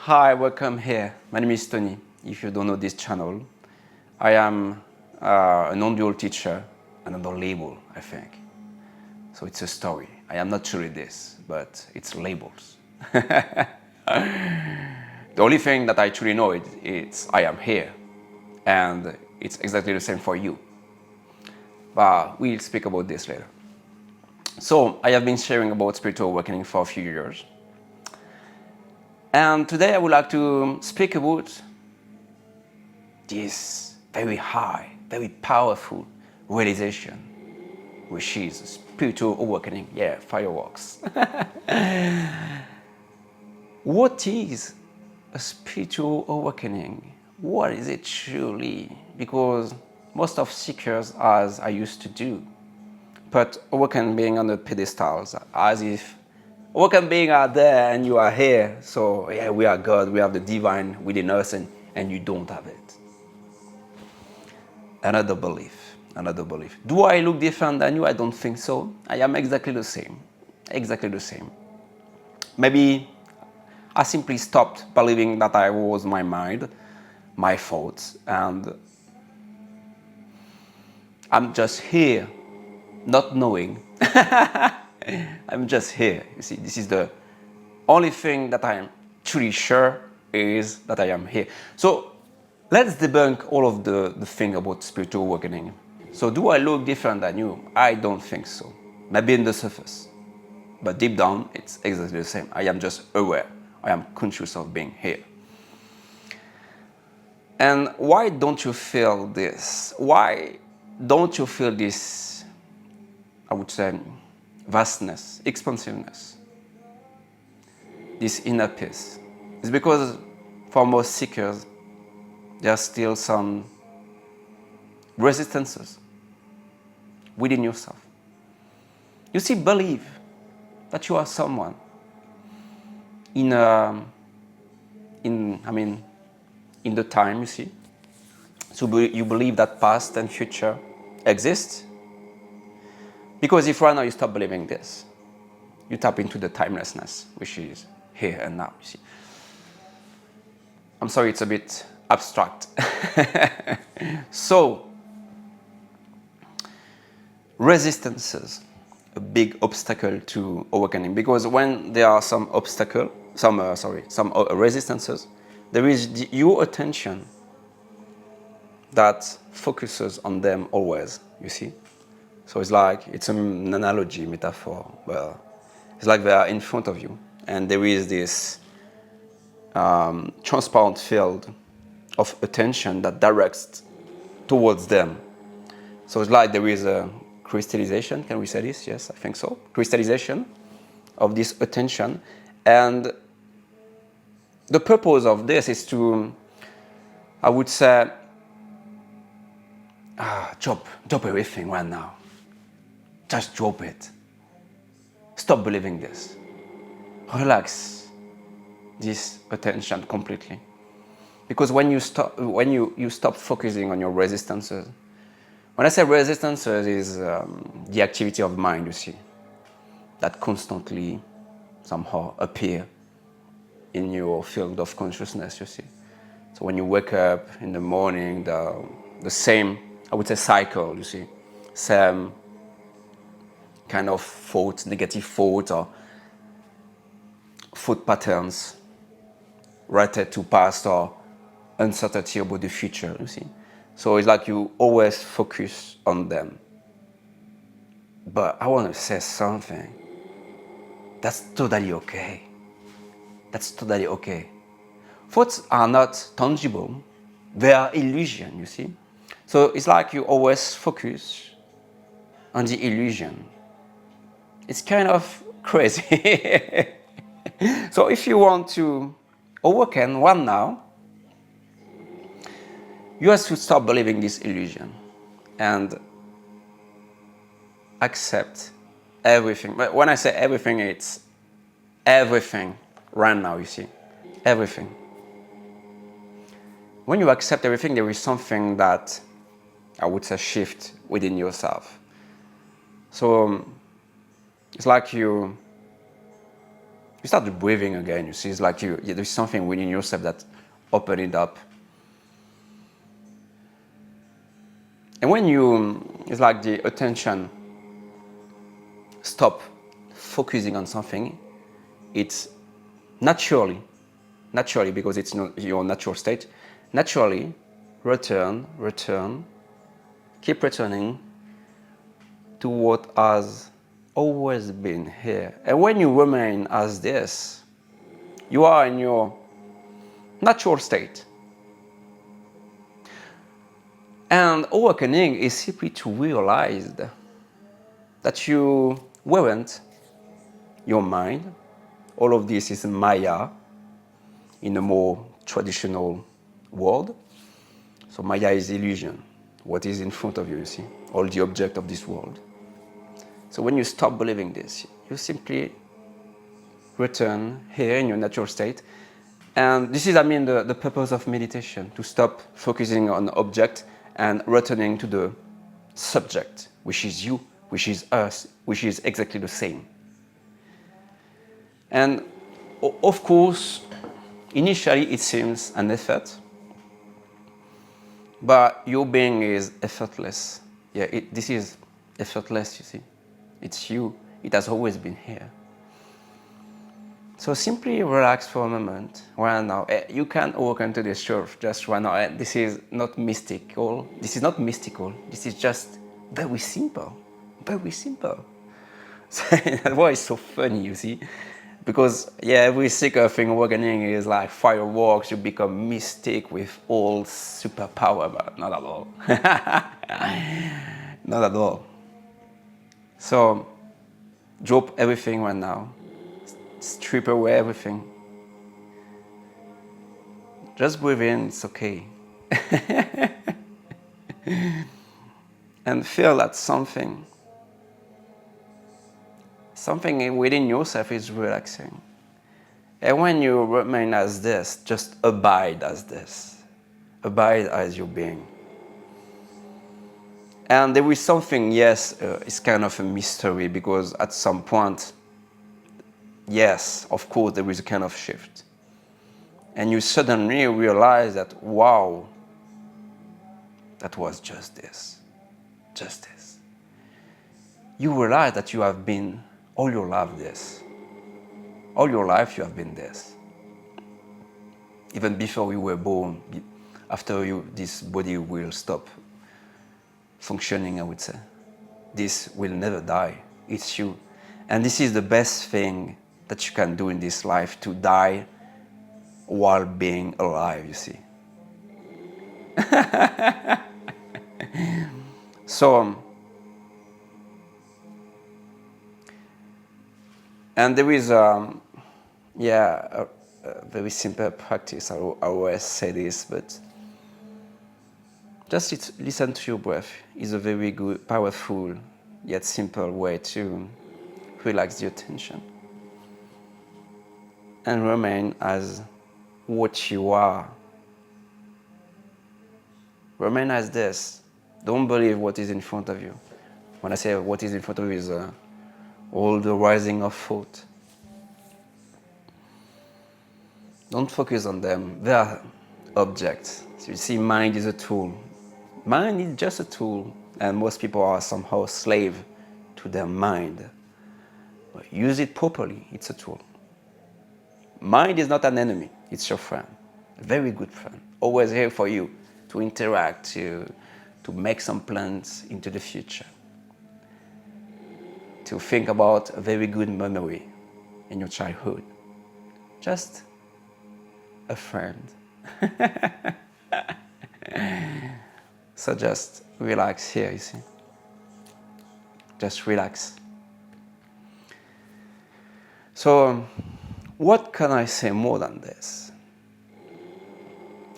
Hi, welcome here. My name is Tony. If you don't know this channel, I am a non-dual teacher, another label, I think. So it's a story. I am not truly this, but it's labels. The only thing that I truly know it's I am here, and it's exactly the same for you. But we'll speak about this later. So I have been sharing about spiritual awakening for a few years. And today I would like to speak about this very high, very powerful realization, which is spiritual awakening. Yeah, fireworks. What is a spiritual awakening? What is it truly? Because most of seekers, as I used to do, put awakening being on the pedestals, as if awakening being out there and you are here. So yeah, we are God, we have the divine within us, and you don't have it. Another belief. Do I look different than you? I don't think so. I am exactly the same. Exactly the same. Maybe I simply stopped believing that I was my mind, my thoughts, and I'm just here, not knowing. I'm just here. You see, this is the only thing that I am truly sure is that I am here. So let's debunk all of the thing about spiritual awakening. So do I look different than you? I don't think so. Maybe in the surface. But deep down, it's exactly the same. I am just aware. I am conscious of being here. And why don't you feel this? Why don't you feel this, I would say, vastness, expansiveness, this inner peace? It's because for most seekers, there are still some resistances within yourself. You see, believe that you are someone in the time, you see. So you believe that past and future exist. Because if right now you stop believing this, you tap into the timelessness, which is here and now, you see. I'm sorry, it's a bit abstract. So, resistances, a big obstacle to awakening, because when there are some resistances, there is your attention that focuses on them always, you see. So it's like, it's an analogy, metaphor. Well, it's like they are in front of you, and there is this transparent field of attention that directs towards them. So it's like there is a crystallization, can we say this? Yes, I think so. Crystallization of this attention. And the purpose of this is to, I would say, drop everything right now. Just drop it. Stop believing this. Relax this attention completely. Because when you stop focusing on your resistances, when I say resistances, is the activity of mind, you see, that constantly somehow appear in your field of consciousness, you see. So when you wake up in the morning, the same, I would say, cycle, you see, same kind of thoughts, negative thoughts or thought patterns related to past or uncertainty about the future, you see. So it's like you always focus on them. But I want to say something. That's totally okay. That's totally okay. Thoughts are not tangible. They are illusion, you see. So it's like you always focus on the illusion. It's kind of crazy. So if you want to awaken one now, you have to stop believing this illusion and accept everything. But when I say everything, it's everything right now, you see. Everything. When you accept everything, there is something that I would say shift within yourself. So it's like you you start breathing again. You see, it's like there's something within yourself that open it up. And when it's like the attention stop focusing on something, it's naturally, because it's not your natural state, naturally return, keep returning to what has always been here. And when you remain as this, you are in your natural state. And awakening is simply to realize that you weren't your mind. All of this is Maya in a more traditional world. So Maya is illusion, what is in front of you, you see, all the object of this world. So when you stop believing this, you simply return here in your natural state. And this is, the purpose of meditation, to stop focusing on object and returning to the subject, which is you, which is us, which is exactly the same. And of course, initially it seems an effort, but your being is effortless. This is effortless, you see. It's you. It has always been here. So simply relax for a moment right now. You can awaken to this truth just right now. This is not mystical. This is not mystical. This is just very simple. Very simple. So that's why it's so funny, you see. Because, every single thing awakening is like fireworks. You become mystic with all superpower, but not at all. Not at all. So drop everything right now. Strip away everything. Just breathe in, it's okay. And feel that something within yourself is relaxing. And when you remain as this, just abide as this. Abide as your being. And there is something, it's kind of a mystery, because at some point, of course, there is a kind of shift. And you suddenly realize that, wow, that was just this. Just this. You realize that you have been all your life this. All your life you have been this. Even before you were born, after this body will stop functioning, I would say. This will never die. It's you. And this is the best thing that you can do in this life, to die while being alive, you see. So, and there is a very simple practice. I always say this, but just listen to your breath is a very good, powerful, yet simple way to relax the attention. And remain as what you are. Remain as this. Don't believe what is in front of you. When I say what is in front of you is all the rising of thought. Don't focus on them. They are objects. So you see, mind is a tool. Mind is just a tool, and most people are somehow slave to their mind. But use it properly. It's a tool. Mind is not an enemy, it's your friend, a very good friend, always here for you to interact, to make some plans into the future, to think about a very good memory in your childhood. Just a friend. So just relax here, you see. Just relax. So, what can I say more than this?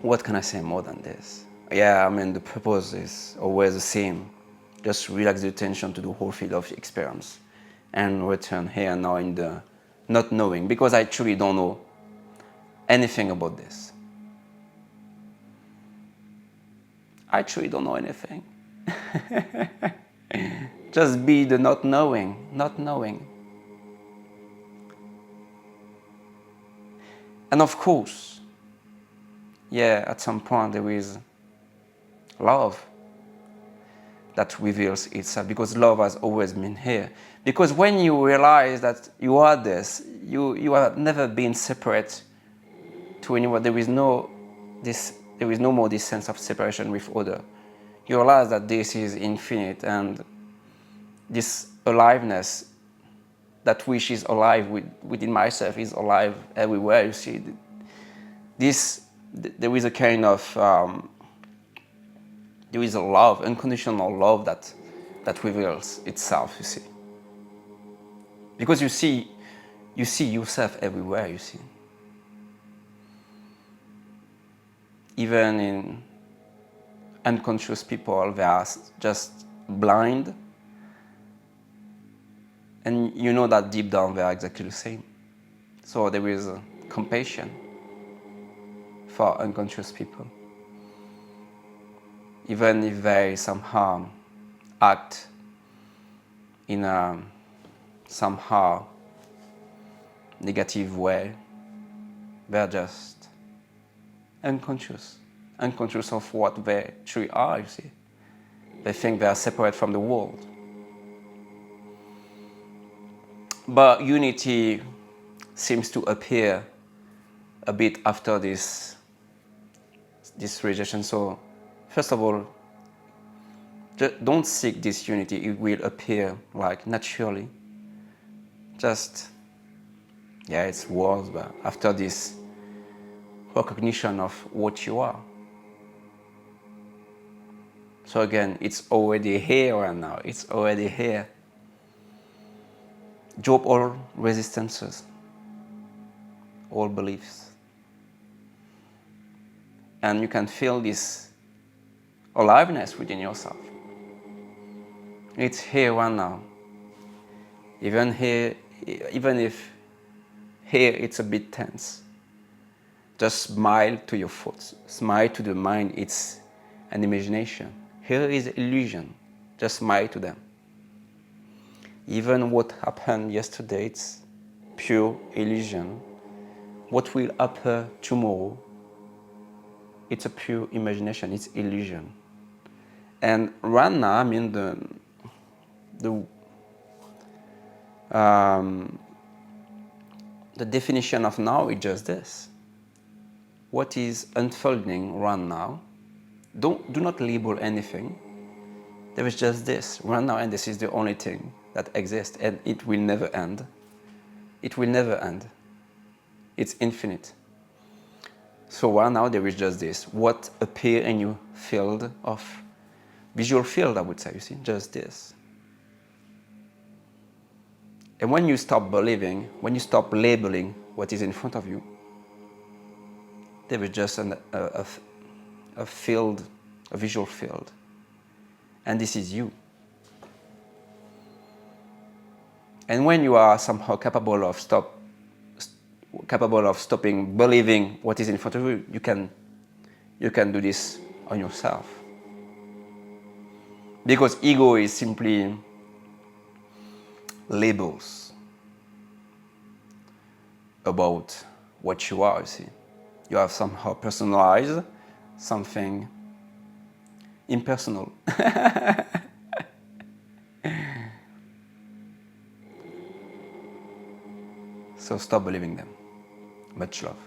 What can I say more than this? The purpose is always the same. Just relax the attention to the whole field of experience and return here now in the not knowing, because I truly don't know anything about this. I truly don't know anything. Just be the not knowing, not knowing. And of course, yeah, at some point there is love that reveals itself, because love has always been here. Because when you realize that you are this, you have never been separate to anyone. There is no more this sense of separation with other. You realize that this is infinite, and this aliveness, that which is alive within myself, is alive everywhere. You see, there is a kind of there is a love, unconditional love that reveals itself. You see, because you see yourself everywhere. You see, even in unconscious people, they are just blind, and you know that deep down they are exactly the same. So there is compassion for unconscious people, even if they somehow act in a somehow negative way. They're just unconscious of what they truly are, you see. They think they are separate from the world. But unity seems to appear a bit after this rejection. So, first of all, don't seek this unity. It will appear like naturally. Just, yeah, it's words, but after this recognition of what you are. So again, it's already here right now. It's already here. Drop all resistances, all beliefs. And you can feel this aliveness within yourself. It's here right now. Even if here it's a bit tense. Just smile to your thoughts. Smile to the mind. It's an imagination. Here is illusion. Just smile to them. Even what happened yesterday, it's pure illusion. What will happen tomorrow, it's a pure imagination. It's illusion. And right now, I mean, the definition of now is just this. What is unfolding right now? Do not label anything. There is just this right now, and this is the only thing that exists, and it will never end. It will never end. It's infinite. So right now there is just this. What appear in your field of visual field, I would say, you see, just this. And when you stop believing, when you stop labeling what is in front of you, there is just a field, a visual field. And this is you. And when you are somehow capable of stopping believing what is in front of you, you can do this on yourself. Because ego is simply labels about what you are, you see. You have somehow personalized something impersonal. So stop believing them. Much love.